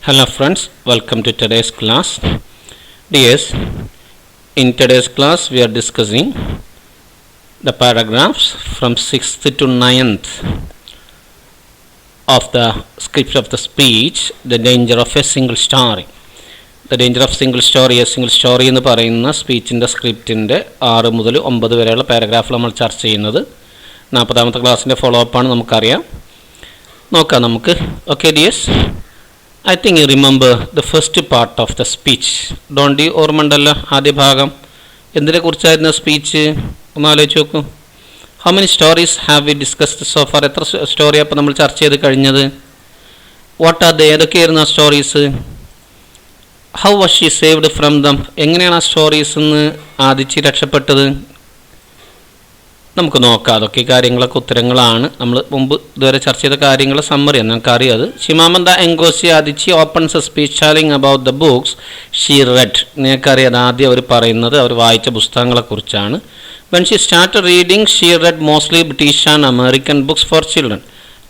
Hello friends, welcome to today's class. Dears, in today's class we are discussing the paragraphs from 6th to 9th of the script of the speech, The Danger of a Single Story. The Danger of Single Story, a Single Story എന്ന് പറയുന്ന സ്പീച്ചിൻ്റെ സ്ക്രിപ്റ്റിൻ്റെ 6 മുതൽ 9 വരെയുള്ള പാരഗ്രാഫിൽ നമ്മൾ ചർച്ച ചെയ്യുന്നത് 40ാമത്തെ ക്ലാസ്സിൻ്റെ follow അപ്പാണ് നമുക്കറിയാം. നോക്കാം നമുക്ക്. Okay dears, I think you remember the first part of the speech. Don't you ഓർമ്മണ്ടല്ലോ ആദ്യ ഭാഗം എന്തിനെ കുറിച്ചായിരുന്നു സ്പീച്ച്? ഒന്ന് ആലോചിച്ച് നോക്കൂ. How many stories have we discussed so far? എത്ര സ്റ്റോറി അപ്പോൾ നമ്മൾ ചർച്ച ചെയ്ത് കഴിഞ്ഞത്? What are they? ഏതൊക്കെയായിരുന്നു ആ stories? How was she saved from them? എങ്ങനെയാണ് ആ സ്റ്റോറീസ് നിന്ന് ആദിച്ച് രക്ഷപ്പെട്ടത്? നമുക്ക് നോക്കാം. അതൊക്കെ ഈ കാര്യങ്ങളൊക്കെ ഉത്തരങ്ങളാണ്. നമ്മൾ മുമ്പ് ഇതുവരെ ചർച്ച ചെയ്ത കാര്യങ്ങൾ സമ്മറിയാണ് നമുക്കറിയാം. അത് Chimamanda Ngozi Adichie opens a speech telling about the books she read. നിങ്ങൾക്കറിയാം, ആദ്യം അവർ പറയുന്നത് അവർ വായിച്ച പുസ്തകങ്ങളെക്കുറിച്ചാണ്. When she start reading she read mostly British and American books for children.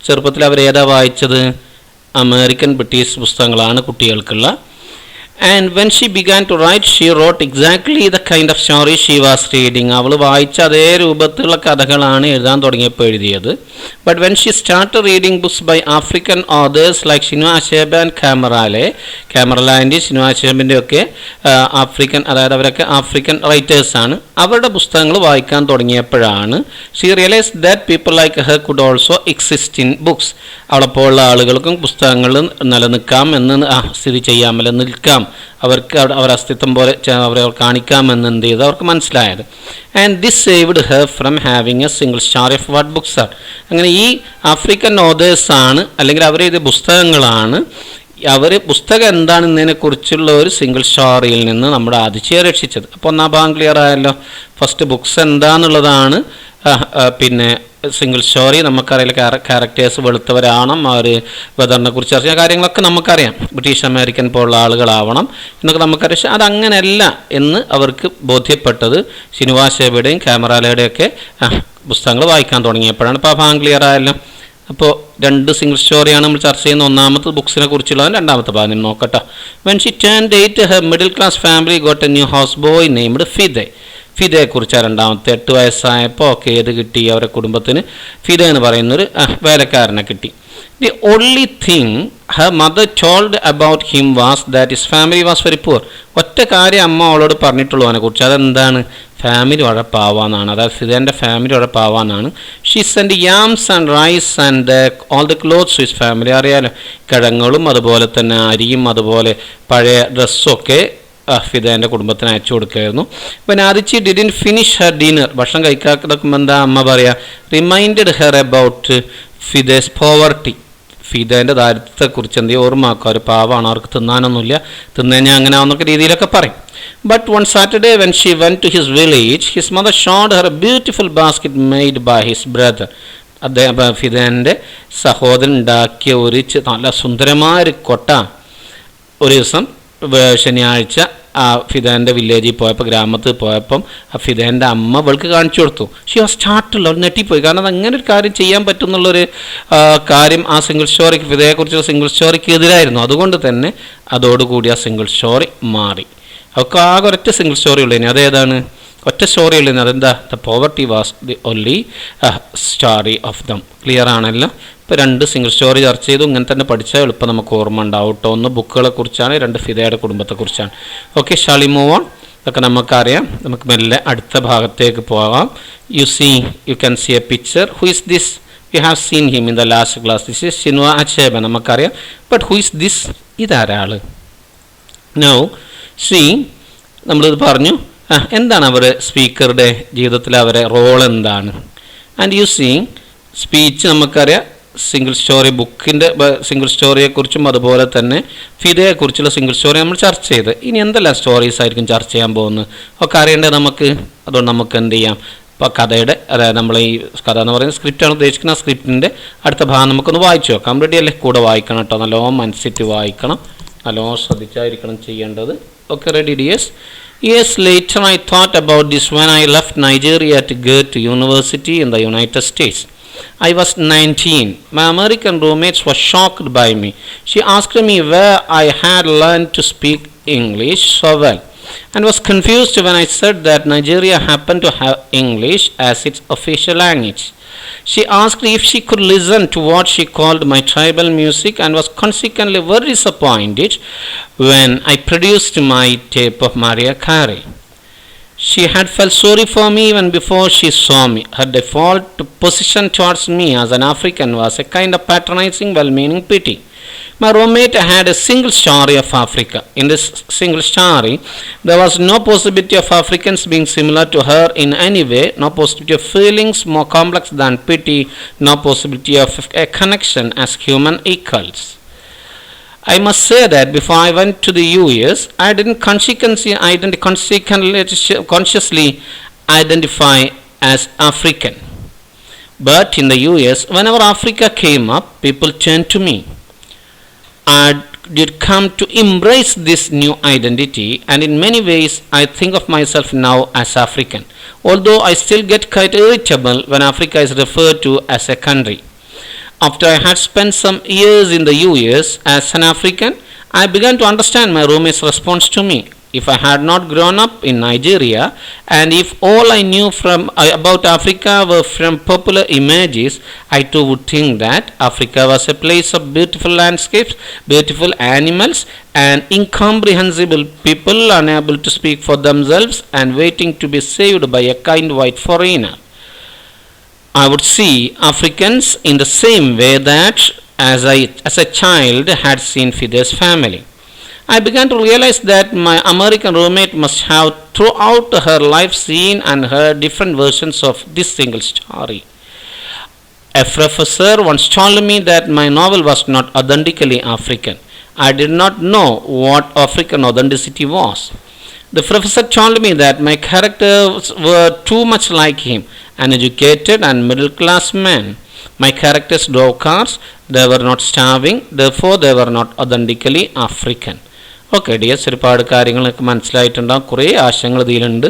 ചെറുപ്പത്തിൽ അവർ ഏതാ വായിച്ചത്? അമേരിക്കൻ ബ്രിട്ടീഷ് പുസ്തകങ്ങളാണ് കുട്ടികൾക്കുള്ള. And when she began to write, she wrote exactly the kind of story she was reading. അവൾ വായിച്ച അതേ രൂപത്തിലുള്ള കഥകളാണ് എഴുതാൻ തുടങ്ങിയപ്പോൾ എഴുതിയത്. But when she started reading books by African authors like Chinua Achebe and കാമറലാൻ്റെ ഷിനു അഷേബിൻ്റെ ഒക്കെ ആഫ്രിക്കൻ, അതായത് അവരൊക്കെ ആഫ്രിക്കൻ റൈറ്റേഴ്സാണ്, അവരുടെ പുസ്തകങ്ങൾ വായിക്കാൻ തുടങ്ങിയപ്പോഴാണ് she realized that people like her could also exist in books. അവളെപ്പോലുള്ള ആളുകൾക്കും പുസ്തകങ്ങളിൽ നിലനിൽക്കാം എന്ന് സ്ഥിതി ചെയ്യാമല്ലോ, നിൽക്കാം, അവർക്ക് അവർ അസ്തിത്വം പോലെ അവരെ കാണിക്കാമെന്ന് എന്ത് ചെയ്ത് അവർക്ക് മനസ്സിലായത്. And this saved her from having A single story of what books are. അങ്ങനെ ഈ ആഫ്രിക്കൻ ഓതേഴ്സാണ്, അല്ലെങ്കിൽ അവരെഴുതിയ പുസ്തകങ്ങളാണ്, അവർ പുസ്തകം എന്താണെന്നതിനെക്കുറിച്ചുള്ള ഒരു സിംഗിൾ സ്റ്റോറിയിൽ നിന്ന് നമ്മുടെ ആദിച്ചയെ രക്ഷിച്ചത്. അപ്പോൾ ഒന്നാം ഭാഗം ക്ലിയർ ആയല്ലോ. ഫസ്റ്റ് ബുക്സ് എന്താണെന്നുള്ളതാണ്, പിന്നെ സിംഗിൾ സ്റ്റോറി നമുക്കറിയില്ല, ക്യാരക്ടേഴ്സ് വെളുത്തവരാവണം, അവർ വെതറിനെ കുറിച്ച് അറിഞ്ഞ കാര്യങ്ങളൊക്കെ നമുക്കറിയാം, ബ്രിട്ടീഷ് അമേരിക്കൻ പോലുള്ള ആളുകളാവണം എന്നൊക്കെ നമുക്കറിയാം. അതങ്ങനെയല്ല എന്ന് അവർക്ക് ബോധ്യപ്പെട്ടത് ഷിനുവാശേബയുടെയും കാമറാലയുടെയൊക്കെ പുസ്തകങ്ങൾ വായിക്കാൻ തുടങ്ങിയപ്പോഴാണ്. ഇപ്പോൾ ആ ഭാഗം ക്ലിയർ ആയല്ലോ. അപ്പോൾ രണ്ട് സിംഗിൾ സ്റ്റോറിയാണ് നമ്മൾ ചർച്ച ചെയ്യുന്ന. ഒന്നാമത്തെ ബുക്സിനെ കുറിച്ചുള്ളതാണ്, രണ്ടാമത്തെ ഭാഗം നോക്കട്ടെ. When she turned 8 her middle class family got a new house boy named ഫിദയെക്കുറിച്ചാണ് രണ്ടാമത്തെ. 8 വയസ്സായപ്പോൾ ഒക്കെ ഏത് കിട്ടി? അവരുടെ കുടുംബത്തിന് ഫിദ എന്ന് പറയുന്നൊരു വേലക്കാരനെ കിട്ടി. The only thing her mother told about him was that his family was very poor. ഒറ്റ കാര്യം അമ്മ അവളോട് പറഞ്ഞിട്ടുള്ളൂ അവനെ കുറിച്ച്. അതെന്താണ്? ഫാമിലി വളരെ പാവാന്നാണ്. അതായത് ഫിദേൻ്റെ ഫാമിലി വളരെ പാവാന്നാണ്. She send yams and rice and all the clothes his family. അറിയാലോ, കിഴങ്ങുകളും അതുപോലെ തന്നെ അരിയും അതുപോലെ പഴയ ഡ്രസ്സൊക്കെ ഫിദേൻ്റെ കുടുംബത്തിന് അയച്ചു കൊടുക്കുകയായിരുന്നു. പിന്നെ Adichie didn't finish her dinner. ഭക്ഷണം കഴിക്കാക്കുമ്പോൾ എന്താ അമ്മ പറയുക? Reminded her about Fide's poverty. ഫിദേൻ്റെ ദാരിദ്ര്യത്തെക്കുറിച്ച് എന്തെങ്കിലും ഓർമ്മയാക്കുക. ഒരു പാവമാണ്, അവർക്ക് തിന്നാനൊന്നുമില്ല, തിന്നുകഴിഞ്ഞാൽ അങ്ങനെ ആവുന്നൊക്കെ രീതിയിലൊക്കെ പറയും. But one Saturday when she went to his village his mother showed her beautiful basket made by his brother. അദ്ദേഹം ഫിദേൻ്റെ സഹോദരൻ ഉണ്ടാക്കിയ ഒരു നല്ല സുന്ദരമായൊരു കൊട്ട ഒരു ദിവസം ശനിയാഴ്ച ആ ഫിദേൻ്റെ വില്ലേജിൽ പോയപ്പോൾ, ഗ്രാമത്തിൽ പോയപ്പം ആ ഫിദേൻ്റെ അമ്മ അവൾക്ക് കാണിച്ചു കൊടുത്തു. ഷി വാസ് സ്റ്റാർട്ടിൽ അവൾ ഞെട്ടിപ്പോയി. കാരണം അത് അങ്ങനെ ഒരു കാര്യം ചെയ്യാൻ പറ്റുന്നുള്ളൊരു കാര്യം ആ സിംഗിൾ സ്റ്റോറിക്ക്, ഫിദയെക്കുറിച്ചുള്ള സിംഗിൾ സ്റ്റോറിക്ക് എതിരായിരുന്നു. അതുകൊണ്ട് തന്നെ അതോടുകൂടി ആ സിംഗിൾ സ്റ്റോറി മാറി. അവർക്ക് ആകെ ഒരൊറ്റ സിംഗിൾ സ്റ്റോറി ഉള്ളതിന്. അതേതാണ്? ഒറ്റ സ്റ്റോറി ഉള്ളതിന്. അതെന്താ? The poverty was the only story of them. Clear ആണല്ലോ. ഇപ്പോൾ രണ്ട് സിംഗിൾ സ്റ്റോറി ചർച്ച ചെയ്തു. ഇങ്ങനെ തന്നെ പഠിച്ചാൽ എളുപ്പം നമുക്ക് ഓർമ്മ ഉണ്ടാവും കേട്ടോ. ഒന്ന് ബുക്കുകളെ കുറിച്ചാണ്, രണ്ട് ഫിദയുടെ കുടുംബത്തെക്കുറിച്ചാണ്. Okay, shall we move on. ഇതൊക്കെ നമുക്കറിയാം. നമുക്ക് മെല്ലെ അടുത്ത ഭാഗത്തേക്ക് പോകാം. You can see a picture. Who is this? You have seen him in the last class. This is Chinua Achebe, നമുക്കറിയാം. But who is this? ഇതാരാൾ? നൗ സീ, നമ്മളിത് പറഞ്ഞു എന്താണ് അവർ സ്പീക്കറുടെ ജീവിതത്തിൽ അവരെ റോൾ എന്താണ്. ആൻഡ് യു സീ സ്പീച്ച് നമുക്കറിയാം. സിംഗിൾ സ്റ്റോറി ബുക്കിൻ്റെ സിംഗിൾ സ്റ്റോറിയെക്കുറിച്ചും അതുപോലെ തന്നെ ഫിദയെക്കുറിച്ചുള്ള സിംഗിൾ സ്റ്റോറി നമ്മൾ ചർച്ച ചെയ്ത്. ഇനി എന്തെല്ലാം സ്റ്റോറീസ് ആയിരിക്കും ചർച്ച ചെയ്യാൻ പോകുന്നത് ഒക്കെ അറിയേണ്ടത് നമുക്ക്. അതുകൊണ്ട് നമുക്ക് എന്ത് ചെയ്യാം, ഇപ്പോൾ കഥയുടെ, അതായത് നമ്മൾ ഈ കഥ എന്ന് പറയുന്ന സ്ക്രിപ്റ്റാണ് ഉദ്ദേശിക്കുന്ന. ആ സ്ക്രിപ്റ്റിൻ്റെ അടുത്ത ഭാഗം നമുക്കൊന്ന് വായിച്ചു നോക്കാം. റെഡി അല്ലേ? കൂടെ വായിക്കണം കേട്ടോ, നല്ലോണം മനസ്സിട്ട് വായിക്കണം, നല്ലോണം ശ്രദ്ധിച്ചായിരിക്കണം ചെയ്യേണ്ടത്. Okay, ready dears? Years later I thought about this when I left Nigeria to go to university in the United States. I was 19. My American roommates were shocked by me. She asked me where I had learned to speak English so well, and was confused when I said that Nigeria happened to have English as its official language. She asked if she could listen to what she called my tribal music, and was consequently very disappointed when I produced my tape of Mariah Carey. She had felt sorry for me even before she saw me. Her default position towards me as an African was a kind of patronizing, well-meaning pity. My roommate had a single story of Africa. In this single story, there was no possibility of Africans being similar to her in any way, no possibility of feelings more complex than pity, no possibility of a connection as human equals. I must say that before I went to the US, I didn't consciously identify as African. But in the US, whenever Africa came up, people turned to me. I did come to embrace this new identity, and in many ways I think of myself now as African, although I still get quite irritable when Africa is referred to as a country. After I had spent some years in the US as an African, I began to understand my roommate's response to me. If I had not grown up in Nigeria, and if all I knew about Africa were from popular images, I too would think that Africa was a place of beautiful landscapes, beautiful animals, and incomprehensible people unable to speak for themselves and waiting to be saved by a kind white foreigner. I would see Africans in the same way that as a child had seen Fide's family. I began to realize that my American roommate must have throughout her life seen and heard different versions of this single story. A professor once told me that my novel was not authentically African. I did not know what African authenticity was. The professor told me that my characters were too much like him, an educated and middle class man. My characters drove cars, they were not starving, therefore they were not authentically African. Okay dears, ഒരുപാട് കാര്യങ്ങളൊക്കെ മനസ്സിലായിട്ടുണ്ടാകും. കുറേ ആശയങ്ങൾ ഇതിലുണ്ട്.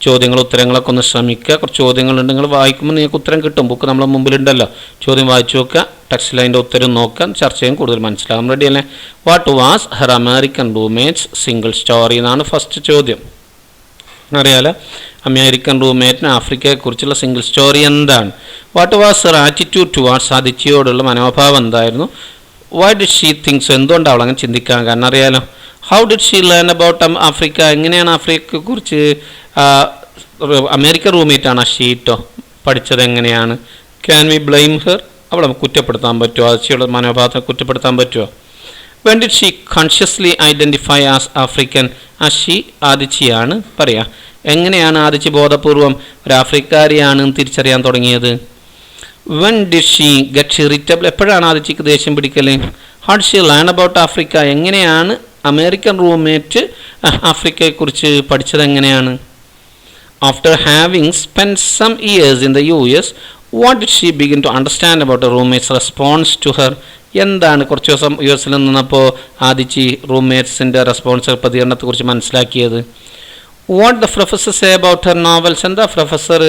ചോദ്യങ്ങളും ഉത്തരങ്ങളൊക്കെ ഒന്ന് ശ്രമിക്കുക. കുറച്ച് ചോദ്യങ്ങളുണ്ട്, നിങ്ങൾ വായിക്കുമ്പോൾ നിങ്ങൾക്ക് ഉത്തരം കിട്ടും. ബുക്ക് നമ്മളെ മുമ്പിലുണ്ടല്ലോ, ചോദ്യം വായിച്ചു നോക്കുക, ടെക്സ്റ്റിൽ അതിൻ്റെ ഉത്തരം നോക്കുക, ചർച്ചയും കൂടുതൽ മനസ്സിലാകും. റെഡി അല്ലേ? What was her American roommates single story എന്നാണ് ഫസ്റ്റ് ചോദ്യം. അറിയാലോ, അമേരിക്കൻ റൂംമേറ്റിന് ആഫ്രിക്കയെക്കുറിച്ചുള്ള സിംഗിൾ സ്റ്റോറി എന്താണ്? What was her attitude towards അതിഥിയോടുള്ള മനോഭാവം എന്തായിരുന്നു? വൈ ഡിഡ് ഷീ തിങ്സ്, എന്തുകൊണ്ടാണ് അവൾ അങ്ങനെ ചിന്തിക്കാൻ കാരണം അറിയാലോ? How did she learn about Africa, എങ്ങനെയാണ് ആഫ്രിക്കയെക്കുറിച്ച് അമേരിക്കൻ റൂംമേറ്റാണ് ഷീറ്റോ പഠിച്ചത് എങ്ങനെയാണ്? ക്യാൻ വി ബ്ലെയിം ഹെർ, അവളെ കുറ്റപ്പെടുത്താൻ പറ്റുമോ? അതിഥിയുടെ മനോഭാവത്തെ കുറ്റപ്പെടുത്താൻ പറ്റുമോ? When did she consciously identify as African, ആദിച്ചിയാണ് പറയാ. എങ്ങനെയാണ് ആദിച്ചി ബോധപൂർവം ഒരു ആഫ്രിക്കാരിയാണെന്ന് തിരിച്ചറിയാൻ തുടങ്ങിയത്? When did she get irritable, എപ്പോഴാണ് ആദിച്ചിക്ക് ദേഷ്യം പിടിക്കൽ? How did she learn about Africa, എങ്ങനെയാണ് അമേരിക്കൻ റൂംമേറ്റ് ആഫ്രിക്കയെക്കുറിച്ച് പഠിച്ചത് എങ്ങനെയാണ്? After having spend some years in the US, what did she begin to understand about a roommate's response to her, എന്താണ് കുറച്ച് ദിവസം US നിന്നപ്പോൾ ആദിച്ചി റൂംമേറ്റ്സിൻ്റെ പ്രതികരണത്തെക്കുറിച്ച് മനസ്സിലാക്കിയത്? What the professor say about her novels, എന്താ പ്രൊഫസർ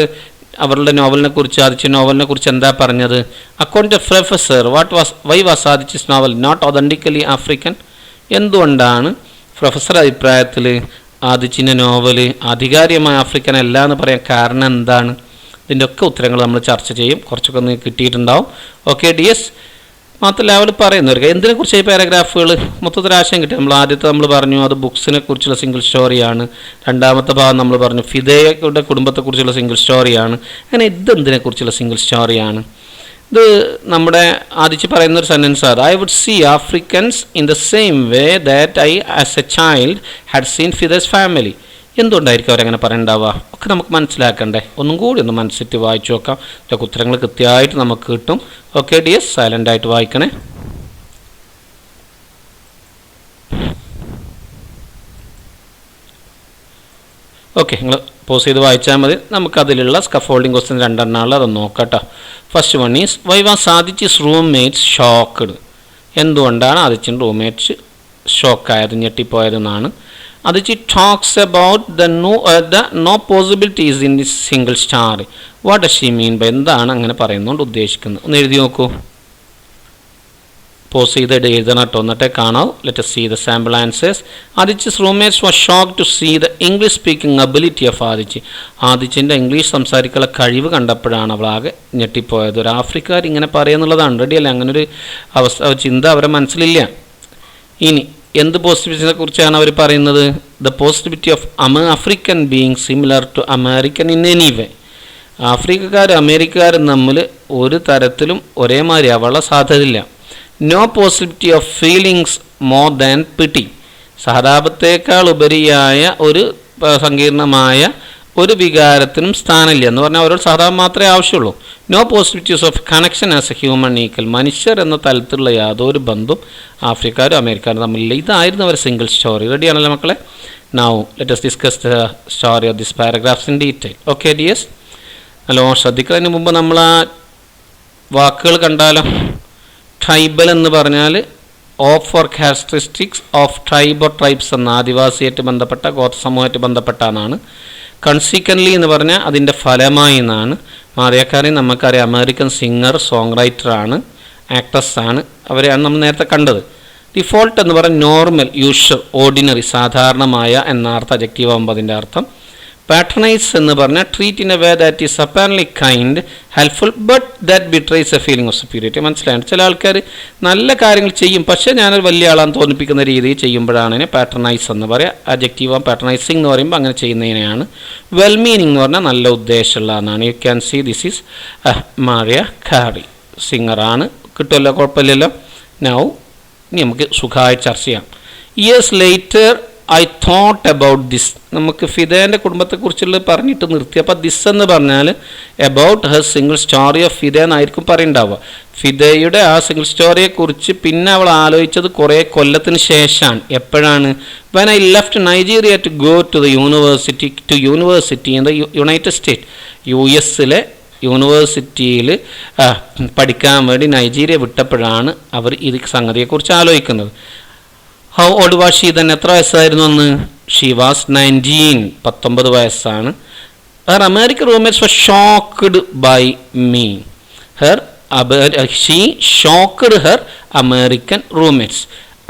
അവരുടെ നോവലിനെ കുറിച്ച്, ആദിച്ചി നോവലിനെ കുറിച്ച് എന്താ പറഞ്ഞത്? According to professor, why was Adichie's novel not authentically African, എന്തുകൊണ്ടാണ് പ്രൊഫസർ അഭിപ്രായത്തിൽ ആദിച്ചിൻ്റെ നോവൽ ആധികാരികമായ ആഫ്രിക്കൻ അല്ല എന്ന് പറയാൻ കാരണം എന്താണ്? ഇതിൻ്റെ ഒക്കെ ഉത്തരങ്ങൾ നമ്മൾ ചർച്ച ചെയ്യും. കുറച്ചൊക്കെ ഒന്ന് കിട്ടിയിട്ടുണ്ടാവും. ഓക്കെ DS, മാത്രമല്ല അവൾ പറയുന്നവർക്ക് എന്തിനെക്കുറിച്ച് ഈ പാരഗ്രാഫുകൾ മൊത്തത്തിലാശയം കിട്ടി. നമ്മൾ പറഞ്ഞു അത് ബുക്സിനെ കുറിച്ചുള്ള സിംഗിൾ സ്റ്റോറിയാണ്. രണ്ടാമത്തെ ഭാഗം നമ്മൾ പറഞ്ഞു ഫിദയുടെ കുടുംബത്തെക്കുറിച്ചുള്ള സിംഗിൾ സ്റ്റോറിയാണ്. അങ്ങനെ ഇതെന്തിനെക്കുറിച്ചുള്ള സിംഗിൾ സ്റ്റോറിയാണ്? ഇത് നമ്മുടെ ആദിച്ച് പറയുന്നൊരു സെൻറ്റൻസാണ്. I would see Africans in the same way that I as a child had seen Fide's family. എന്തുകൊണ്ടായിരിക്കും അവരങ്ങനെ പറയണ്ടാവുക? ഒക്കെ നമുക്ക് മനസ്സിലാക്കണ്ടേ? ഒന്നും കൂടി ഒന്ന് മനസ്സിട്ട് വായിച്ചു നോക്കാം. ഇതൊക്കെ ഉത്തരങ്ങൾ കൃത്യമായിട്ട് നമുക്ക് കിട്ടും. Okay DS, സൈലൻ്റായിട്ട് വായിക്കണേ. ഓക്കെ, നിങ്ങൾ പോസ് ചെയ്ത് വായിച്ചാൽ മതി. നമുക്കതിലുള്ള സ്കഫോൾഡിങ് ക്വസ്റ്റ്യൻ രണ്ടെണ്ണമാണ്, അതൊന്ന് നോക്കാം കേട്ടോ. First one is why was Adichie's roommates shocked, എന്തുകൊണ്ടാണ് ആദിച്ചിൻ്റെ റൂംമേറ്റ്സ് ഷോക്കായത്, ഞെട്ടിപ്പോയതെന്നാണ്. Adichi talks about the no possibilities in this single story. What does she mean by, എന്താണ് അങ്ങനെ പറയുന്നതുകൊണ്ട് ഉദ്ദേശിക്കുന്നത്? ഒന്ന് എഴുതി നോക്കൂ. പോസ് ചെയ്ത് എഴുതണം കേട്ടോ, എന്നിട്ടേ കാണാവൂ. Let us see the sample answers. Aditya's roommates were shocked to see the English speaking ability of Aditya. ആദിത്യൻ്റെ ഇംഗ്ലീഷ് സംസാരിക്കാനുള്ള കഴിവ് കണ്ടപ്പോഴാണ് അവളാകെ ഞെട്ടിപ്പോയത്. ഒരു ആഫ്രിക്കാർ ഇങ്ങനെ പറയുന്നുള്ളതാണ്. റെഡിയല്ലേ? അങ്ങനൊരു ചിന്ത അവരുടെ മനസ്സിലില്ല. ഇനി എന്ത് പോസിറ്റിവിറ്റിനെ കുറിച്ചാണ് അവർ പറയുന്നത്? The positivity of African being similar to American in any way. ആഫ്രിക്കക്കാരും അമേരിക്കക്കാരും തമ്മിൽ ഒരു തരത്തിലും ഒരേമാതിരി അവളുടെ സാധ്യതയില്ല. No possibility of feelings more than pity. സഹതാപത്തേക്കാൾ ഉപരിയായ ഒരു സങ്കീർണമായ ഒരു വികാരത്തിനും സ്ഥാനമില്ല എന്ന് പറഞ്ഞാൽ അവരോട് സഹതാപം മാത്രമേ ആവശ്യമുള്ളൂ. No possibilities of connection as a human equal. മനുഷ്യർ എന്ന തലത്തിലുള്ള യാതൊരു ബന്ധവും ആഫ്രിക്കാരും അമേരിക്കാരും തമ്മിലില്ല. ഇതായിരുന്നു അവർ സിംഗിൾ സ്റ്റോറി. റെഡിയാണല്ലോ മക്കളെ? Now let us discuss the story of this paragraphs in detail. Okay dears, നല്ലോണം ശ്രദ്ധിക്കുന്നതിന് മുമ്പ് നമ്മൾ ആ വാക്കുകൾ കണ്ടാലോ. ട്രൈബൽ എന്ന് പറഞ്ഞാൽ of or characteristics of tribe or tribes എന്ന ആദിവാസിയായിട്ട് ബന്ധപ്പെട്ട ഗോത്ര സമൂഹമായിട്ട് ബന്ധപ്പെട്ടാണ്. കൺസിക്വൻ്റ്ലി എന്ന് പറഞ്ഞാൽ അതിൻ്റെ ഫലമായി എന്നാണ്. മാറിയക്കാരൻ നമുക്കറിയാം അമേരിക്കൻ സിംഗർ, സോങ് റൈറ്ററാണ്, ആക്ട്രസ്സാണ്. അവരെയാണ് നമ്മൾ നേരത്തെ കണ്ടത്. ഡിഫോൾട്ട് എന്ന് പറഞ്ഞാൽ നോർമൽ, യൂഷ്വൽ, ഓർഡിനറി, സാധാരണമായ എന്ന അർത്ഥം അഡ്ജക്റ്റീവ് ആകുമ്പോൾ അതിൻ്റെ അർത്ഥം. പാട്രണൈസ് എന്ന് പറഞ്ഞാൽ treat in a way that is apparently kind, helpful, but that betrays a feeling of superiority. മനസ്സിലായി? ചില ആൾക്കാർ നല്ല കാര്യങ്ങൾ ചെയ്യും, പക്ഷേ ഞാനൊരു വലിയ ആളാന്ന് തോന്നിപ്പിക്കുന്ന രീതിയിൽ ചെയ്യുമ്പോഴാണ് അതിനെ പാട്രണൈസ് എന്ന് പറയുക. അഡ്ജക്റ്റീവ് പാട്രണൈസിങ് എന്ന് പറയുമ്പോൾ അങ്ങനെ ചെയ്യുന്നതിനെയാണ്. വെൽ മീനിങ് എന്ന് പറഞ്ഞാൽ നല്ല ഉദ്ദേശമുള്ളതാണ്. You can see this is Mariah Carey, സിംഗറാണ്. കിട്ടുമല്ലോ, കുഴപ്പമില്ലല്ലോ. നൗ ഇനി നമുക്ക് സുഖമായി ചർച്ച ചെയ്യാം. Years later I thought about this. നമുക്ക് ഫിദേൻ്റെ കുടുംബത്തെക്കുറിച്ചുള്ള പറഞ്ഞിട്ട് നിർത്തി. അപ്പോൾ ദിസ് എന്ന് പറഞ്ഞാൽ about her single story of Fide എന്നായിരിക്കും പറയുണ്ടാവുക. ഫിദയുടെ ആ സിംഗിൾ സ്റ്റോറിയെക്കുറിച്ച് പിന്നെ അവൾ ആലോചിച്ചത് കുറേ കൊല്ലത്തിന് ശേഷമാണ്. എപ്പോഴാണ്? When I left Nigeria to go to the university in the United State. US യൂണിവേഴ്സിറ്റിയിൽ പഠിക്കാൻ വേണ്ടി നൈജീരിയ വിട്ടപ്പോഴാണ് അവർ ഈ സംഗതിയെക്കുറിച്ച് ആലോചിക്കുന്നത്. How old was she then? എത്ര വയസ്സായിരുന്നു അന്ന്? ഷീ വാസ് 19, 19 വയസ്സാണ്. Her American roommates were shocked by me. She shocked her American roommates.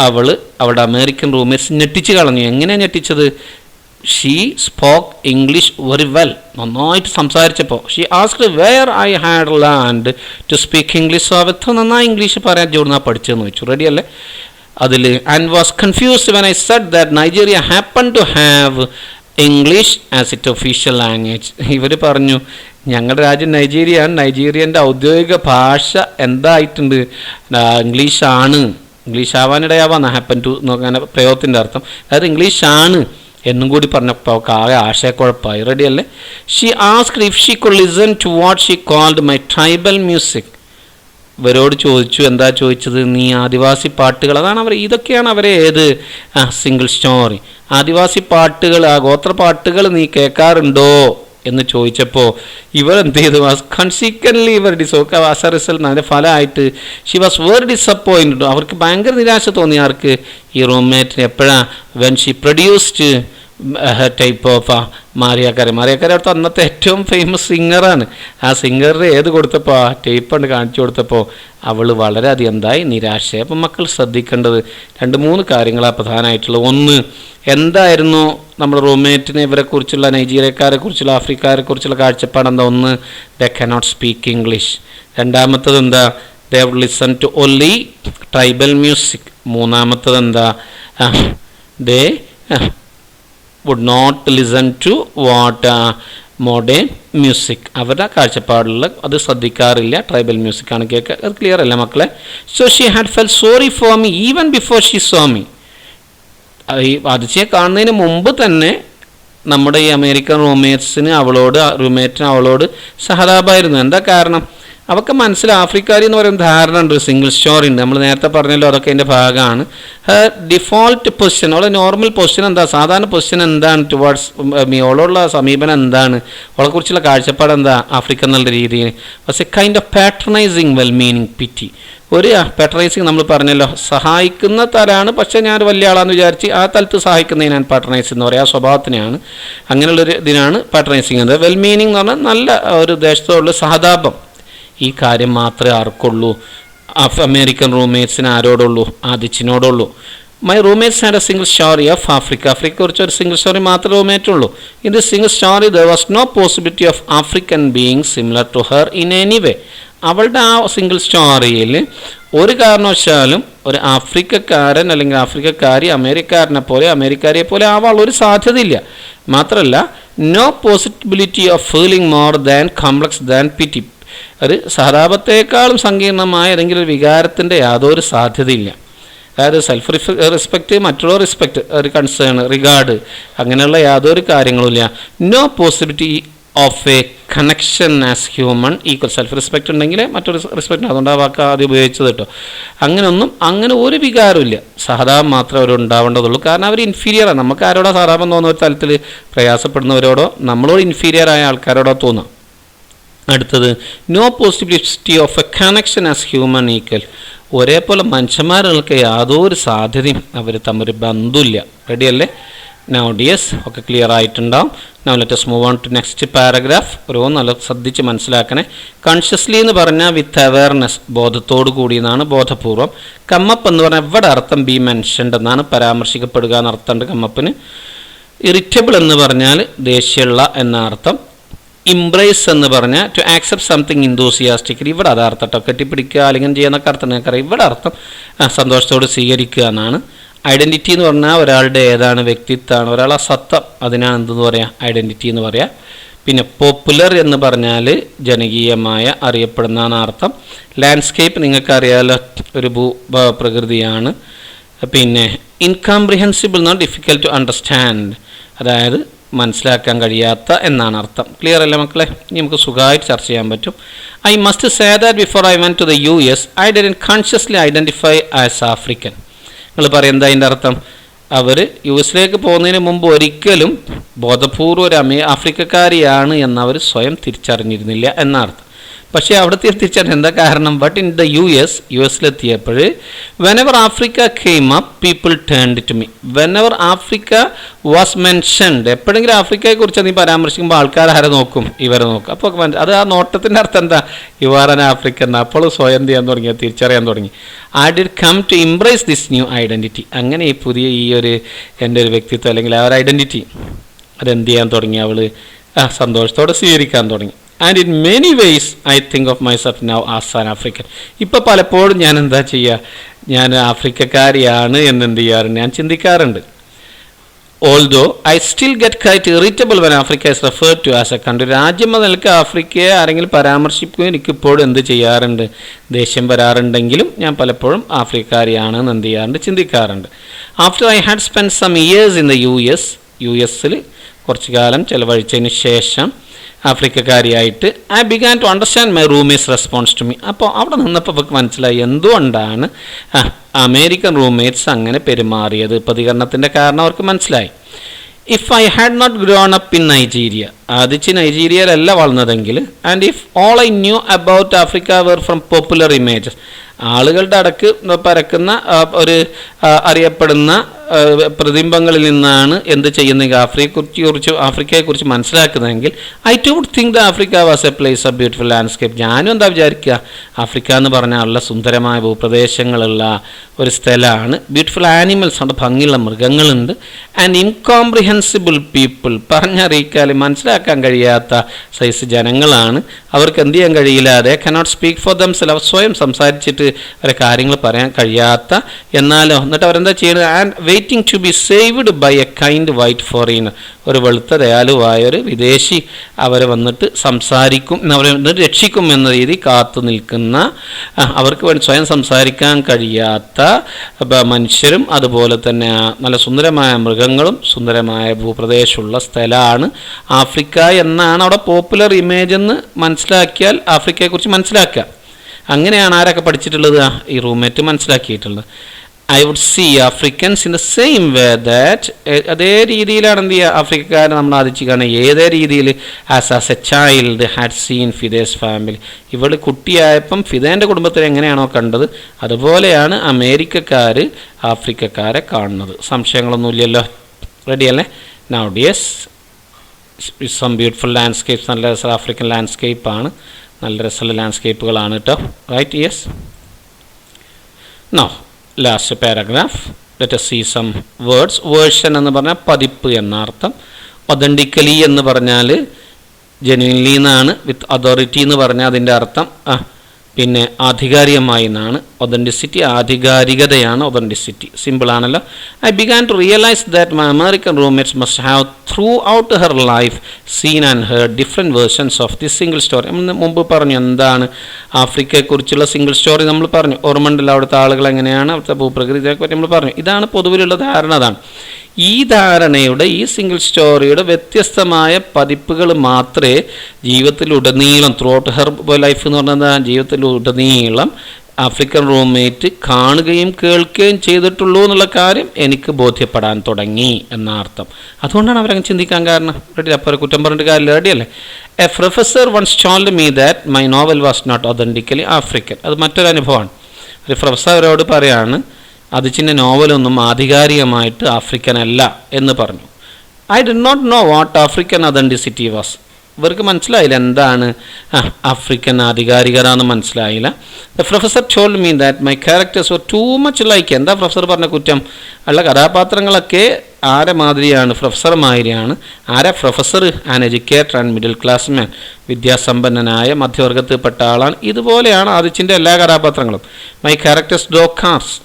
അവളുടെ അമേരിക്കൻ റൂംമേറ്റ്സ് ഞെട്ടിച്ച് കളഞ്ഞു. എങ്ങനെയാണ് ഞെട്ടിച്ചത്? She spoke English very well. നന്നായിട്ട് സംസാരിച്ചപ്പോൾ she asked where I had learned to speak English. So അവർക്ക് നന്നായി ഇംഗ്ലീഷ് പറയാൻ ജോടുന്നാ പഠിച്ചതെന്ന് വെച്ചു. റെഡി അല്ലേ? അതിൽ and was confused when I said that Nigeria happen to have English as it official language. ഇവർ പറഞ്ഞു ഞങ്ങളുടെ രാജ്യം നൈജീരിയയാണ്, നൈജീരിയൻ്റെ ഔദ്യോഗിക ഭാഷ എന്തായിട്ടുണ്ട്? ഇംഗ്ലീഷാണ്. ഇംഗ്ലീഷ് ആവാനിടയാവാന്ന് ഹാപ്പൻ ടു അങ്ങനെ പ്രയോഗത്തിൻ്റെ അർത്ഥം. അതായത് ഇംഗ്ലീഷാണ് എന്നും കൂടി പറഞ്ഞപ്പോൾ അവൾക്ക് ആകെ ആശയക്കുഴപ്പമായി. റെഡി അല്ലേ? She asked if she could listen to what she called my tribal music. ഇവരോട് ചോദിച്ചു. എന്താ ചോദിച്ചത്? നീ ആദിവാസി പാട്ടുകൾ, അതാണ് അവർ, ഇതൊക്കെയാണ് അവരെ ഏത് സിംഗിൾ സ്റ്റോറി, ആദിവാസി പാട്ടുകൾ, ആ ഗോത്ര പാട്ടുകൾ നീ കേൾക്കാറുണ്ടോ എന്ന് ചോദിച്ചപ്പോൾ ഇവർ എന്ത് ചെയ്തു? കൺസിക്വൻ്റ്ലി ഇവർ ആസ് എ റിസൾട്ട് അതിൻ്റെ ഫലമായിട്ട് ഷി വാസ് വെരി ഡിസപ്പോയിൻറ്റഡ്. അവർക്ക് ഭയങ്കര നിരാശ തോന്നി. ആർക്ക്? ഈ റൂംമേറ്റിന്. എപ്പോഴാണ്? When she produced type of മാരിയക്കാരെ. അടുത്ത് അന്നത്തെ ഏറ്റവും ഫേമസ് സിംഗറാണ്. ആ സിംഗറിന് ഏത് കൊടുത്തപ്പോൾ ആ ടേപ്പ് കൊണ്ട് കാണിച്ചു കൊടുത്തപ്പോൾ അവൾ വളരെയധികം എന്തായി? നിരാശ. അപ്പം മക്കൾ ശ്രദ്ധിക്കേണ്ടത് 2-3 കാര്യങ്ങളാണ് പ്രധാനമായിട്ടുള്ളത്. ഒന്ന്, എന്തായിരുന്നു നമ്മുടെ റൂംമേറ്റിനെ ഇവരെക്കുറിച്ചുള്ള, നൈജീരിയക്കാരെ കുറിച്ചുള്ള, ആഫ്രിക്കാരെ കുറിച്ചുള്ള കാഴ്ചപ്പാട് എന്താ? ഒന്ന്, ദേ കനോട്ട് സ്പീക്ക് ഇംഗ്ലീഷ്. രണ്ടാമത്തത് എന്താ? They would listen to only tribal music. മൂന്നാമത്തത് എന്താ? ദേ would not listen to what modern music. അവരുടെ കാഴ്ചപ്പാടുള്ള അത് ശ്രദ്ധിക്കാറില്ല, ട്രൈബൽ മ്യൂസിക്കാണ് കേൾക്കുക. അത് ക്ലിയർ അല്ല മക്കളെ? So she had fell sorry for me even before she saw me. ഈ അതിശയെ കാണുന്നതിന് മുമ്പ് തന്നെ നമ്മുടെ ഈ അമേരിക്കൻ റൂംമേറ്റിന് അവളോട് സഹതാപമായിരുന്നു. എന്താ കാരണം? അവർക്ക് മനസ്സിലായി ആഫ്രിക്കാരി എന്ന് പറയുന്ന ധാരണ ഉണ്ട്, സിംഗിൾ സ്റ്റോറി ഉണ്ട്. നമ്മൾ നേരത്തെ പറഞ്ഞല്ലോ, അതൊക്കെ അതിൻ്റെ ഭാഗമാണ്. ഡിഫോൾട്ട് പൊസിഷൻ, അവളെ നോർമൽ പൊസിഷൻ എന്താ, സാധാരണ പൊസിഷൻ എന്താണ് ടുവാർഡ്സ് മീ, അവളോടുള്ള സമീപനം എന്താണ്, അവളെക്കുറിച്ചുള്ള കാഴ്ചപ്പാട് എന്താ ആഫ്രിക്ക എന്നുള്ള രീതിയിൽ? Was a kind of patronising well meaning pity. ഒരു പാട്രണൈസിങ് നമ്മൾ പറഞ്ഞല്ലോ, സഹായിക്കുന്ന തരാണ്, പക്ഷേ ഞാൻ വലിയ ആളാന്ന് വിചാരിച്ച് ആ തലത്ത് സഹായിക്കുന്നതിനാണ് പാട്രണൈസ് എന്ന് പറയുക, ആ സ്വഭാവത്തിനെയാണ്. അങ്ങനെയുള്ളൊരു ഇതിനാണ് പാട്രണൈസിങ് എന്നത്. വെൽ മീനിങ് എന്ന് പറഞ്ഞാൽ നല്ല ഒരു ദേശത്തോടുള്ള സഹതാപം. ഈ കാര്യം മാത്രമേ ആർക്കുള്ളൂ, അമേരിക്കൻ റൂംമേറ്റ്സിന് ആരോടുള്ളൂ? ആദിച്ചിനോടുള്ളൂ. My roommates had a single story of Africa. ആഫ്രിക്കയെ കുറിച്ച് ഒരു സിംഗിൾ സ്റ്റോറി മാത്രമേ റൂംമേറ്റ് ഉള്ളൂ. In the single story there was no possibility of African being similar to her in any way. അവളുടെ ആ സിംഗിൾ സ്റ്റോറിയിൽ ഒരു കാരണവശാലും ഒരു ആഫ്രിക്കക്കാരൻ അല്ലെങ്കിൽ ആഫ്രിക്കക്കാരി അമേരിക്കാരിയെ പോലെ ആവാൻ ഒരു സാധ്യതയില്ല. മാത്രമല്ല, no possibility of feeling more than complex than pity. ഒരു സഹതാപത്തെക്കാളും സങ്കീർണമായ ഏതെങ്കിലും ഒരു വികാരത്തിൻ്റെ യാതൊരു സാധ്യതയില്ല. അതായത് സെൽഫ് റെസ്പെക്റ്റ്, മറ്റുള്ള റെസ്പെക്റ്റ്, ഒരു കൺസേൺ, റിഗാർഡ്, അങ്ങനെയുള്ള യാതൊരു കാര്യങ്ങളുമില്ല. No possibility of a connection as human equal. Self respect ഉണ്ടെങ്കിൽ മറ്റൊരു റെസ്പെക്റ്റ്, അതുകൊണ്ട് ആ വാക്ക് ആദ്യം ഉപയോഗിച്ചത് കേട്ടോ. അങ്ങനെ ഒരു വികാരമില്ല. സഹതാപം മാത്രമേ അവർ ഉണ്ടാവേണ്ടതുള്ളൂ. കാരണം അവർ ഇൻഫീരിയറാണ്. നമുക്ക് ആരോടോ സഹതാപം തോന്നുന്ന ഒരു തലത്തിൽ പ്രയാസപ്പെടുന്നവരോടോ നമ്മളോട് ഇൻഫീരിയർ ആയ ആൾക്കാരോടോ തോന്നാം. അടുത്തത്, no possibility of a connection as human equal. ഒരേപോലെ മനുഷ്യന്മാർക്ക് യാതൊരു സാധ്യതയും അവർ തമ്മിൽ ബന്ധമില്ല. റെഡിയല്ലേ? നൗ ഡിയേഴ്സ് ഒക്കെ ക്ലിയർ ആയിട്ടുണ്ടാവും. Now let us move on to next paragraph. ഓരോ നല്ല ശ്രദ്ധിച്ച് മനസ്സിലാക്കണേ. കോൺഷ്യസ്ലി എന്ന് പറഞ്ഞാൽ വിത്ത് അവയർനെസ്, ബോധത്തോടു കൂടി എന്നാണ്, ബോധപൂർവം. കമ്മപ്പ് എന്ന് പറഞ്ഞാൽ ഇവിടെ അർത്ഥം ബി മെൻഷൻഡ് എന്നാണ്, പരാമർശിക്കപ്പെടുക എന്നർത്ഥമുണ്ട് കമ്മപ്പിന്. ഇറിറ്റബിൾ എന്ന് പറഞ്ഞാൽ ദേഷ്യമുള്ള എന്ന അർത്ഥം. ഇംബ്രേസ് എന്ന് പറഞ്ഞാൽ ടു ആക്സെപ്റ്റ് സംതിങ് ഇൻതൂസിയാസ്റ്റിക്കലി, ഇവിടെ അത് അർത്ഥം കേട്ടോ. കെട്ടിപ്പിടിക്കുക അല്ലെങ്കിൽ ചെയ്യുന്നൊക്കെ അർത്ഥം നിങ്ങൾക്കറിയാം. ഇവിടെ അർത്ഥം സന്തോഷത്തോട് സ്വീകരിക്കുക എന്നാണ്. ഐഡൻറ്റിറ്റി എന്ന് പറഞ്ഞാൽ ഒരാളുടെ ഏതാണ് വ്യക്തിത്വമാണ്, ഒരാളെ സത്തം, അതിനാണ് എന്തെന്ന് പറയാം, ഐഡൻറ്റിറ്റി എന്ന് പറയാം. പിന്നെ പോപ്പുലർ എന്ന് പറഞ്ഞാൽ ജനകീയമായ, അറിയപ്പെടുന്ന അർത്ഥം. ലാൻഡ്സ്കേപ്പ് നിങ്ങൾക്കറിയാലോ, ഒരു പ്രകൃതിയാണ്. പിന്നെ ഇൻകംപ്രിഹെൻസിബിൾ എന്നാണ് ഡിഫിക്കൽട്ട് ടു അണ്ടർസ്റ്റാൻഡ്, അതായത് മനസ്സിലാക്കാൻ കഴിയാത്ത എന്നാണ് അർത്ഥം. ക്ലിയർ അല്ലേ മക്കളെ? ഇനി നമുക്ക് സുഖമായിട്ട് ചർച്ച ചെയ്യാൻ പറ്റും. I must say that before I went to the US I didn't consciously identify as African. നിങ്ങൾ പറയും എന്താ അതിൻ്റെ അർത്ഥം? അവർ US പോകുന്നതിന് മുമ്പ് ഒരിക്കലും ബോധപൂർവ്വം ഒരു ആഫ്രിക്കക്കാരിയാണ് എന്നവർ സ്വയം തിരിച്ചറിഞ്ഞിരുന്നില്ല എന്നർത്ഥം. പക്ഷേ അവിടെ തിരിച്ചറിഞ്ഞ എന്താ കാരണം? But in the US whenever Africa came up people turned to me. Whenever Africa was mentioned, എപ്പോഴെങ്കിലും ആഫ്രിക്കയെക്കുറിച്ച് നീ പരാമർശിക്കുമ്പോൾ ആൾക്കാർ ആരെ നോക്കും? ഇവരെ നോക്കും. അപ്പോൾ അത് ആ നോട്ടത്തിൻ്റെ അർത്ഥം എന്താ? You are an African. അപ്പോൾ സ്വയം ചെയ്യാൻ തുടങ്ങി, തിരിച്ചറിയാൻ തുടങ്ങി. I did come to embrace this new identity. അങ്ങനെ ഈ പുതിയ എൻ്റെ ഒരു വ്യക്തിത്വം അല്ലെങ്കിൽ ആ ഒരു ഐഡൻറ്റിറ്റി അതെന്ത് ചെയ്യാൻ തുടങ്ങി? അവൾ സന്തോഷത്തോടെ സ്വീകരിക്കാൻ തുടങ്ങി. And in many ways I think of myself now as an African. ഇപ്പോൾ പലപ്പോഴും ഞാൻ എന്താ ചെയ്യുക? ഞാൻ ആഫ്രിക്കക്കാരിയാണ് എന്ത് ചെയ്യാറുണ്ട്? ഞാൻ ചിന്തിക്കാറുണ്ട്. Although I still get quite irritable when Africa is referred to as a country. രാജ്യം നിലക്ക് ആഫ്രിക്കയെ ആരെങ്കിലും പരാമർശിക്കുകയും എനിക്കിപ്പോഴും എന്ത് ചെയ്യാറുണ്ട്? ദേഷ്യം വരാറുണ്ടെങ്കിലും ഞാൻ പലപ്പോഴും ആഫ്രിക്കക്കാരിയാണെന്ന് എന്ത് ചെയ്യാറുണ്ട്? ചിന്തിക്കാറുണ്ട്. After I had spend some years in the US കുറച്ചു കാലം ചെലവഴിച്ചതിന് ശേഷം ആഫ്രിക്കക്കാരിയായിട്ട് I began to understand my roommates response to me. അപ്പോൾ അവിടെ നിന്നപ്പോൾ നമുക്ക് മനസ്സിലായി എന്തുകൊണ്ടാണ് അമേരിക്കൻ റൂംമേറ്റ്സ് അങ്ങനെ പെരുമാറിയത്. പ്രതികരണത്തിൻ്റെ കാരണം അവർക്ക് മനസ്സിലായി. If I had not grown up in Nigeria, Adichie നൈജീരിയയിലല്ല വളർന്നതെങ്കിൽ, and if all I knew about Africa were from popular images, ആളുകളുടെ അടക്ക് പരക്കുന്ന ഒരു അറിയപ്പെടുന്ന പ്രതിബിംബങ്ങളിൽ നിന്നാണ് എന്ത് ചെയ്യുന്നെങ്കിൽ ആഫ്രിക്കയെക്കുറിച്ച് മനസ്സിലാക്കുന്നതെങ്കിൽ I too would think the Africa was a place of beautiful landscape. ഞാനും എന്താ വിചാരിക്കുക? ആഫ്രിക്ക എന്ന് പറഞ്ഞാൽ ഉള്ള സുന്ദരമായ ഭൂപ്രദേശങ്ങളുള്ള ഒരു സ്ഥലമാണ്. ബ്യൂട്ടിഫുൾ ആനിമൽസ് ഉണ്ട്, ഭംഗിയുള്ള മൃഗങ്ങളുണ്ട്. ആൻഡ് ഇൻകോംപ്രിഹെൻസിബിൾ പീപ്പിൾ, പറഞ്ഞറിയിക്കാൻ മനസ്സിലാക്കാൻ കഴിയാത്ത സൈസ് ജനങ്ങളാണ്. അവർക്ക് എന്ത് ചെയ്യാൻ കഴിയില്ല? They cannot speak for themself. അവർ സ്വയം സംസാരിച്ചിട്ട് അവരെ കാര്യങ്ങൾ പറയാൻ കഴിയാത്ത, എന്നാലോ എന്നിട്ട് അവരെന്താ ചെയ്യുന്നത്? And waiting to be saved by a kind white foreigner, ഒരു വെളുത്ത ദയാലുവായ ഒരു വിദേശി അവരെ വന്നിട്ട് സംസാരിക്കും, അവരെ രക്ഷിക്കും എന്ന രീതി കാത്തു നിൽക്കുന്ന, അവർക്ക് വേണ്ടി സ്വയം സംസാരിക്കാൻ കഴിയാത്ത മനുഷ്യരും അതുപോലെ തന്നെ നല്ല സുന്ദരമായ മൃഗങ്ങളും സുന്ദരമായ ഭൂപ്രദേശമുള്ള സ്ഥലമാണ് ആഫ്രിക്ക എന്നാണ് അവിടെ പോപ്പുലർ ഇമേജ് എന്ന് മനസ്സിലാക്കിയാൽ ആഫ്രിക്കയെക്കുറിച്ച് മനസ്സിലാക്കുക. അങ്ങനെയാണ് ആരൊക്കെ പഠിച്ചിട്ടുള്ളത്? ഈ റൂംമേറ്റ് മനസ്സിലാക്കിയിട്ടുള്ളത്. I would see Africans in the same way that അതേ രീതിയിലാണ് എന്ത് ചെയ്യുക ആഫ്രിക്കക്കാരെ നമ്മൾ ആദിച്ച് കാണുക ഏതേ രീതിയിൽ as a child had seen Fide's family ഇവൾ കുട്ടിയായപ്പം ഫിദേൻ്റെ കുടുംബത്തിൽ എങ്ങനെയാണോ കണ്ടത് അതുപോലെയാണ് അമേരിക്കക്കാർ ആഫ്രിക്കക്കാരെ കാണുന്നത്. സംശയങ്ങളൊന്നുമില്ലല്ലോ. റെഡിയല്ലേ? Now dears some beautiful landscapes നല്ല രസം ആഫ്രിക്കൻ ലാൻഡ്സ്കേപ്പാണ്. നല്ല രസമുള്ള ലാൻഡ്സ്കേപ്പുകളാണ് കേട്ടോ. Right? Yes. Now last paragraph. Let us see some words. Version എന്ന് പറഞ്ഞാൽ പതിപ്പ് എന്ന അർത്ഥം. ഒതൻറ്റിക്കലി എന്ന് പറഞ്ഞാൽ ജെന്യുൻലി എന്നാണ്. വിത്ത് അതോറിറ്റി എന്ന് പറഞ്ഞാൽ അതിൻ്റെ അർത്ഥം പിന്നെ ആധികാരികമായി എന്നാണ്. ഒതൻറ്റിസിറ്റി ആധികാരികതയാണ് ഒതൻറ്റിസിറ്റി. സിമ്പിളാണല്ലോ. I began to realise that my American roommates must have throughout her life seen and heard different versions of the single story. നമ്മൾ മുമ്പ് പറഞ്ഞു എന്താണ് ആഫ്രിക്കയെക്കുറിച്ചുള്ള സിംഗിൾ സ്റ്റോറി നമ്മൾ പറഞ്ഞു. ഓർമ്മണ്ടല്ലോ അവിടുത്തെ ആളുകൾ എങ്ങനെയാണ്, അവിടുത്തെ ഭൂപ്രകൃതിയെക്കുറിച്ച് പറ്റി നമ്മൾ പറഞ്ഞു. ഇതാണ് പൊതുവിലുള്ള ധാരണ. അതാണ് ഈ ധാരണയുടെ ഈ സിംഗിൾ സ്റ്റോറിയുടെ വ്യത്യസ്തമായ പതിപ്പുകൾ മാത്രമേ ജീവിതത്തിലുടനീളം ത്രൂ ഔട്ട് ഹെർ ലൈഫ് എന്ന് പറഞ്ഞാൽ ജീവിതത്തിലുടനീളം ആഫ്രിക്കൻ റൂംമേറ്റ് കാണുകയും കേൾക്കുകയും ചെയ്തിട്ടുള്ളൂ എന്നുള്ള കാര്യം എനിക്ക് ബോധ്യപ്പെടാൻ തുടങ്ങി എന്ന അർത്ഥം. അതുകൊണ്ടാണ് അവരങ്ങനെ ചിന്തിക്കാൻ കാരണം. റെഡി? അപ്പോൾ കുറ്റം പറഞ്ഞിട്ട് കാര്യമില്ല. റെഡിയല്ലേ? A professor once told me that my novel was not authentically African. അത് മറ്റൊരു അനുഭവമാണ്. ഒരു പ്രൊഫസർ അവരോട് പറയാണ് അതിച്ചിൻ്റെ നോവലൊന്നും ആധികാരികമായിട്ട് ആഫ്രിക്കൻ അല്ല എന്ന് പറഞ്ഞു. I did not know what African authenticity was. ഇവർക്ക് മനസ്സിലായില്ല എന്താണ് ആഫ്രിക്കൻ ആധികാരികത എന്ന് മനസ്സിലായില്ല. The professor told me that my characters were too much like. എന്താ പ്രൊഫസർ പറഞ്ഞ കുറ്റം? ഉള്ള കഥാപാത്രങ്ങളൊക്കെ ആരെ മാതിരിയാണ്? പ്രൊഫസർ മാതിരിയാണ്. ആരാ professor? An educated and middle class man. വിദ്യാസമ്പന്നനായ മധ്യവർഗത്തിൽപ്പെട്ട ആളാണ്. ഇതുപോലെയാണ് ആദിച്ചിൻ്റെ എല്ലാ കഥാപാത്രങ്ങളും. My characters drove cars.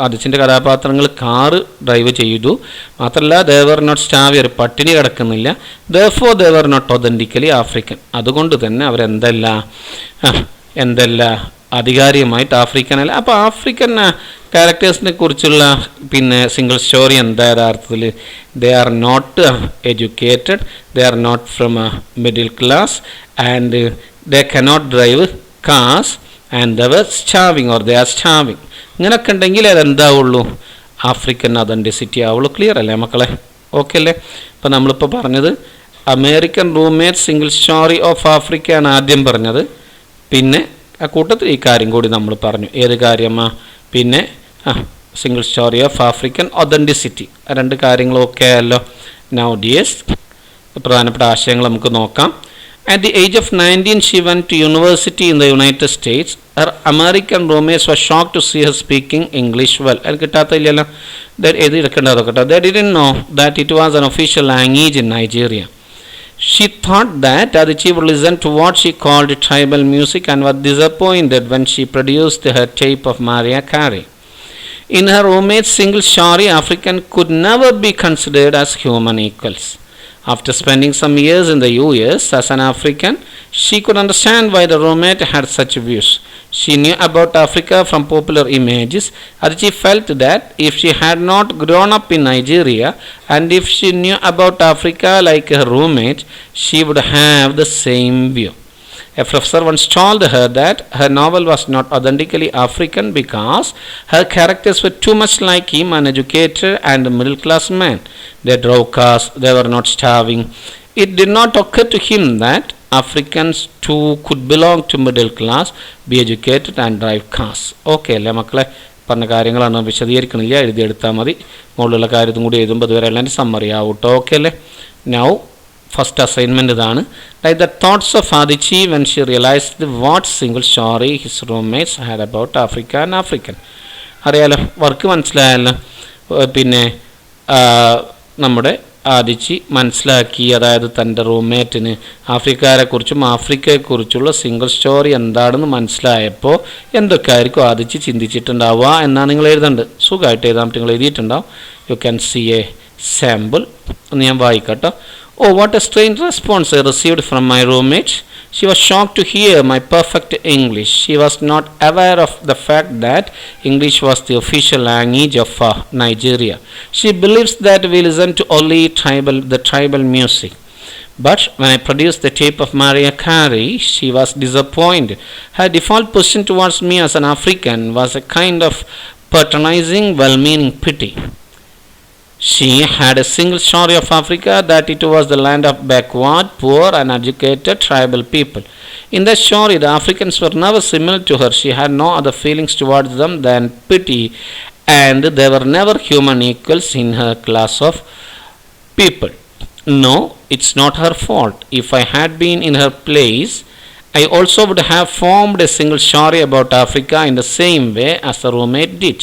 ആദിച്ചിൻ്റെ കഥാപാത്രങ്ങൾ കാറ് ഡ്രൈവ് ചെയ്തു. മാത്രമല്ല ദേവർ നോട്ട് സ്റ്റാവിയർ, പട്ടിണി കിടക്കുന്നില്ല. Therefore they were not authentically African. അതുകൊണ്ട് തന്നെ എന്തല്ല ആധികാരികമായിട്ട് ആഫ്രിക്കൻ അല്ല. അപ്പോൾ ആഫ്രിക്കൻ ക്യാരക്ടേഴ്സിനെ കുറിച്ചുള്ള പിന്നെ സിംഗിൾ സ്റ്റോറി എന്താ യഥാർത്ഥത്തിൽ? They are not educated, they are not from middle class and they cannot drive cars and they were starving or they are starving. ഇങ്ങനെയൊക്കെ ഉണ്ടെങ്കിൽ അതെന്താവുള്ളൂ? ആഫ്രിക്കൻ ഒതൻറ്റിസിറ്റി ആവുള്ളൂ. ക്ലിയർ അല്ലേ മക്കളെ? ഓക്കെ അല്ലേ? അപ്പോൾ നമ്മളിപ്പോൾ പറഞ്ഞത് American roommate single story of ആഫ്രിക്കയാണ് ആദ്യം പറഞ്ഞത്. പിന്നെ ആ കൂട്ടത്തിൽ ഈ കാര്യം കൂടി നമ്മൾ പറഞ്ഞു. ഏത് കാര്യമാ? പിന്നെ single story of African authenticity. രണ്ട് കാര്യങ്ങളൊക്കെ ആയല്ലോ. നൗ ഡിയേഴ്സ് പ്രധാനപ്പെട്ട ആശയങ്ങൾ നമുക്ക് നോക്കാം. At the age of 19, she went to university in the United States. Her American roommates were shocked to see her speaking English well. They didn't know that it was an official language in Nigeria. She thought that Adichi would listen to what she called tribal music and was disappointed when she produced her tape of Mariah Carey. In her roommate's single story, African could never be considered as human equals. After spending some years in the US as an African, she could understand why the roommate had such views. She knew about Africa from popular images, and she felt that if she had not grown up in Nigeria and if she knew about Africa like her roommate, she would have the same view. A professor once told her that her novel was not authentically African because her characters were too much like him, an educated and middle class man. They drove cars, they were not starving. It did not occur to him that Africans too could belong to middle class, be educated and drive cars. Okay അല്ലേ മക്കളെ? പറഞ്ഞ കാര്യങ്ങളാണ്, വിശദീകരിക്കണില്ല, എഴുതിയെടുത്താൽ മതി. മുകളിലുള്ള കാര്യത്തും കൂടി എഴുതുമ്പോൾ ഇതുവരെ എല്ലാം സമ്മറി ആവട്ടോ. ഓക്കെ അല്ലേ? നൗ ഫസ്റ്റ് അസൈൻമെൻറ്റ് ഇതാണ്. Like the thoughts of Adichie when she realised what single story his roommates had about Africa and African. അറിയാലോ, വർക്ക് മനസ്സിലായല്ലോ. പിന്നെ നമ്മുടെ ആദിച്ചി മനസ്സിലാക്കി, അതായത് തൻ്റെ റൂംമേറ്റിന് ആഫ്രിക്കയെക്കുറിച്ചും ആഫ്രിക്കയെക്കുറിച്ചുള്ള സിംഗിൾ സ്റ്റോറി എന്താണെന്ന് മനസ്സിലായപ്പോൾ എന്തൊക്കെ ആയിരിക്കും ആദിച്ചി ചിന്തിച്ചിട്ടുണ്ടാവുക എന്നാണ് നിങ്ങൾ എഴുതേണ്ടത്. സുഖമായിട്ട് എഴുതാൻ പറ്റും, നിങ്ങൾ എഴുതിയിട്ടുണ്ടാവും. You can see a sample. ഒന്ന് ഞാൻ വായിക്കട്ടോ. Oh, what a strange response I received from my roommate. She was shocked to hear my perfect English. She was not aware of the fact that English was the official language of Nigeria. She believes that we listen to only the tribal music. But when I produced the tape of Mariah Carey, she was disappointed. Her default position towards me as an African was a kind of patronizing, well-meaning pity. She had a single story of Africa, that it was the land of backward, poor, uneducated tribal people. In that story, the Africans were never similar to her. She had no other feelings towards them than pity, and they were never human equals in her class of people. No, it's not her fault. If I had been in her place, I also would have formed a single story about Africa in the same way as the roommate did.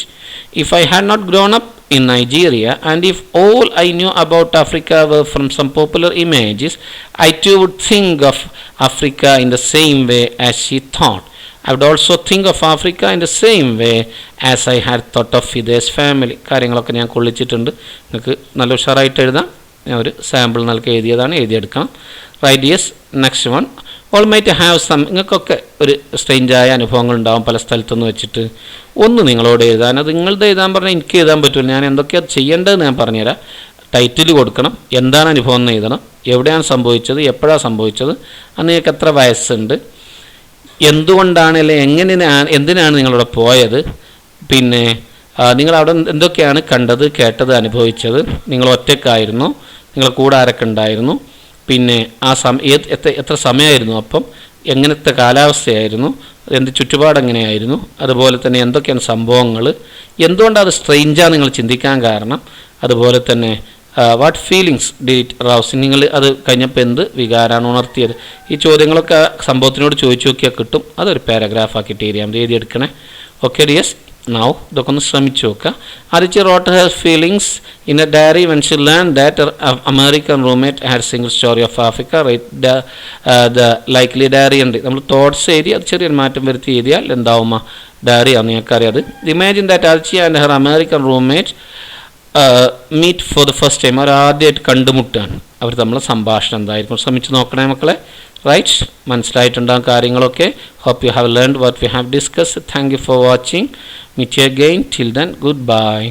If I had not grown up in Nigeria, and if all I knew about Africa were from some popular images, I too would think of Africa in the same way as she thought. I would also think of Africa in the same way as I had thought of Fide's family. കാര്യങ്ങളൊക്കെ ഞാൻ കൊള്ളിച്ചിട്ടുണ്ട്. നിങ്ങൾക്ക് നല്ല ഉഷാറായിട്ട് എഴുതാം. ഞാൻ ഒരു sample നൽകി എഴുതിയതാണ്, എഴുതിയെടുക്കാം. Right yes. Next one. All might have some. നിങ്ങൾക്കൊക്കെ ഒരു സ്ട്രെയിഞ്ചായ അനുഭവങ്ങൾ ഉണ്ടാവും പല സ്ഥലത്തുനിന്ന് വെച്ചിട്ട്. ഒന്ന് നിങ്ങളോട് എഴുതാൻ, അത് നിങ്ങളുടെ എഴുതാൻ പറഞ്ഞാൽ എനിക്ക് എഴുതാൻ പറ്റില്ല. ഞാൻ എന്തൊക്കെയാണ് ചെയ്യേണ്ടതെന്ന് ഞാൻ പറഞ്ഞുതരാം. ടൈറ്റിൽ കൊടുക്കണം, എന്താണ് അനുഭവം എന്ന് എഴുതണം, എവിടെയാണ് സംഭവിച്ചത്, എപ്പോഴാണ് സംഭവിച്ചത്, അന്ന് നിങ്ങൾക്ക് എത്ര വയസ്സുണ്ട്, എന്തുകൊണ്ടാണ് അല്ലെങ്കിൽ എന്തിനാണ് നിങ്ങളവിടെ പോയത്, പിന്നെ നിങ്ങളവിടെ എന്തൊക്കെയാണ് കണ്ടത്, കേട്ടത്, അനുഭവിച്ചത്, നിങ്ങൾ ഒറ്റയ്ക്കായിരുന്നു, നിങ്ങളുടെ കൂടെ ആരൊക്കെ ഉണ്ടായിരുന്നു, പിന്നെ ആ എത്ര സമയമായിരുന്നു, അപ്പം എങ്ങനത്തെ കാലാവസ്ഥയായിരുന്നു, എന്ത് ചുറ്റുപാടെങ്ങനെയായിരുന്നു, അതുപോലെ തന്നെ എന്തൊക്കെയാണ് സംഭവങ്ങൾ, എന്തുകൊണ്ടാണ് അത് സ്ട്രെയിഞ്ചാണ് നിങ്ങൾ ചിന്തിക്കാൻ കാരണം, അതുപോലെ തന്നെ വാട്ട് ഫീലിങ്സ് ഡിഡ് റൗസ്, നിങ്ങൾ അത് കഴിഞ്ഞപ്പോൾ എന്ത് വികാരമാണ് ഉണർത്തിയത്. ഈ ചോദ്യങ്ങളൊക്കെ സംഭവത്തിനോട് ചോദിച്ചു നോക്കിയാൽ കിട്ടും. അതൊരു പാരഗ്രാഫാക്കിയിട്ട് എഴുതിയെടുക്കണേ. ഓക്കെ ഡിയസ്. നൗ ഇതൊക്കെ ഒന്ന് ശ്രമിച്ചു നോക്കുക. Adichie wrote her feelings in a diary when she learn that American roommate had single story of Africa. Right the likely diary ഉണ്ട്. നമ്മൾ തോട്ട്സ് എഴുതി അത് ചെറിയൊരു മാറ്റം വരുത്തി എഴുതിയാൽ എന്താവും, ഡയറിയാണ് നിങ്ങൾക്കറിയാം. Imagine that Aditya and her American roommate meet for the first time. അവർ ആദ്യമായിട്ട് കണ്ടുമുട്ടുകയാണ്. അവർ തമ്മിലുള്ള സംഭാഷണം എന്തായിരിക്കും ശ്രമിച്ചു നോക്കണേ മക്കളെ. റൈറ്റ്, മനസ്സിലായിട്ടുണ്ടാകും കാര്യങ്ങളൊക്കെ. Hope you have learned what we have discuss. Thank you for watching. Meet you again. Till then, goodbye.